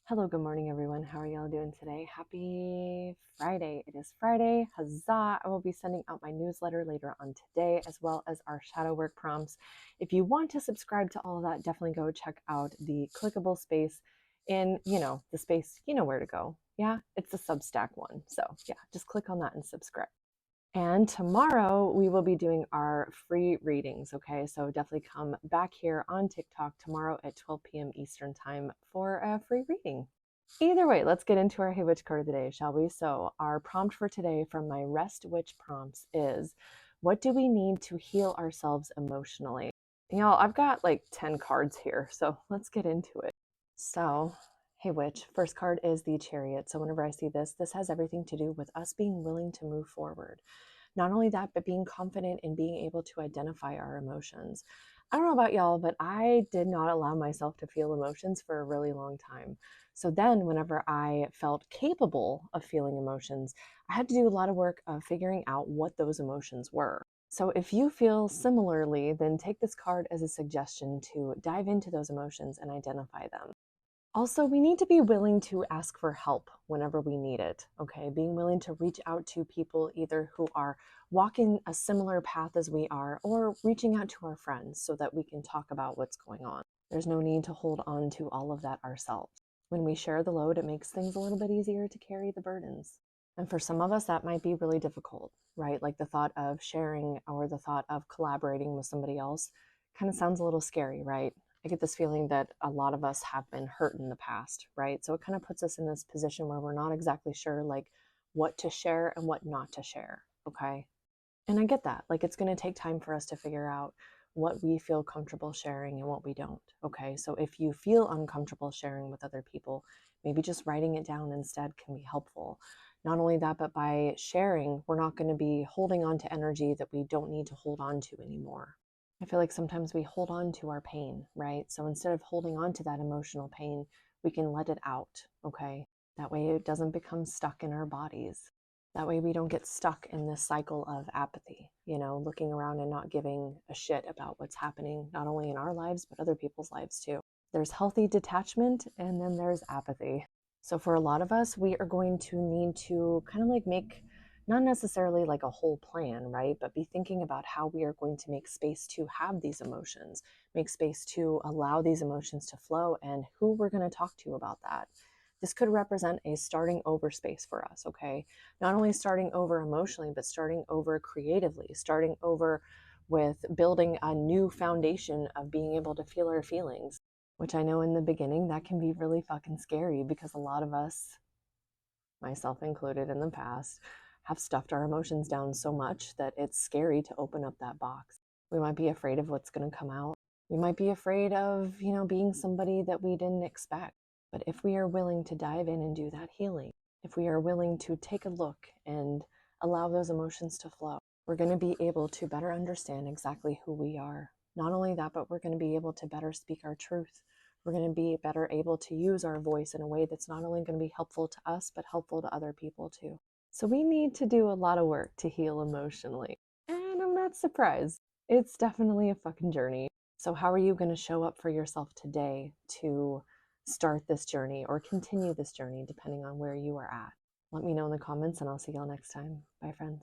Hello, good morning, everyone. How are y'all doing today? Happy Friday. It is Friday. Huzzah. I will be sending out my newsletter later on today, as well as our shadow work prompts. If you want to subscribe to all of that, definitely go check out the clickable space in, the space, you know where to go. Yeah, it's the Substack one. So yeah, just click on that and subscribe. And tomorrow we will be doing our free readings. Okay, so definitely come back here on TikTok tomorrow at 12 p.m. Eastern Time for a free reading. Either way, let's get into our Hey Witch card of the day, shall we? So, our prompt for today from my Rest Witch prompts is, what do we need to heal ourselves emotionally? Y'all, I've got like 10 cards here, so let's get into it. So, Hey Witch, first card is the Chariot. So, whenever I see this has everything to do with us being willing to move forward. Not only that, but being confident in being able to identify our emotions. I don't know about y'all, but I did not allow myself to feel emotions for a really long time. So then, whenever I felt capable of feeling emotions, I had to do a lot of work of figuring out what those emotions were. So, if you feel similarly, then take this card as a suggestion to dive into those emotions and identify them. Also, we need to be willing to ask for help whenever we need it, okay? Being willing to reach out to people either who are walking a similar path as we are or reaching out to our friends so that we can talk about what's going on. There's no need to hold on to all of that ourselves. When we share the load, it makes things a little bit easier to carry the burdens. And for some of us, that might be really difficult, right? Like the thought of sharing or the thought of collaborating with somebody else kind of sounds a little scary, right? I get this feeling that a lot of us have been hurt in the past, right? So it kind of puts us in this position where we're not exactly sure like what to share and what not to share, okay? And I get that. Like it's going to take time for us to figure out what we feel comfortable sharing and what we don't, okay? So if you feel uncomfortable sharing with other people, maybe just writing it down instead can be helpful. Not only that, but by sharing, we're not going to be holding on to energy that we don't need to hold on to anymore. I feel like sometimes we hold on to our pain, right? So instead of holding on to that emotional pain, we can let it out, okay? That way it doesn't become stuck in our bodies. That way we don't get stuck in this cycle of apathy, looking around and not giving a shit about what's happening, not only in our lives, but other people's lives too. There's healthy detachment and then there's apathy. So for a lot of us, we are going to need to kind of like make not necessarily like a whole plan, right? But be thinking about how we are going to make space to have these emotions, make space to allow these emotions to flow, and who we're going to talk to about that. This could represent a starting over space for us, okay? Not only starting over emotionally, but starting over creatively, starting over with building a new foundation of being able to feel our feelings, which I know in the beginning that can be really fucking scary because a lot of us, myself included in the past, have stuffed our emotions down so much that it's scary to open up that box. We might be afraid of what's going to come out. We might be afraid of, being somebody that we didn't expect. But if we are willing to dive in and do that healing, if we are willing to take a look and allow those emotions to flow, we're going to be able to better understand exactly who we are. Not only that, but we're going to be able to better speak our truth. We're going to be better able to use our voice in a way that's not only going to be helpful to us, but helpful to other people too. So we need to do a lot of work to heal emotionally. And I'm not surprised. It's definitely a fucking journey. So, how are you going to show up for yourself today to start this journey or continue this journey, depending on where you are at? Let me know in the comments, and I'll see y'all next time. Bye, friends.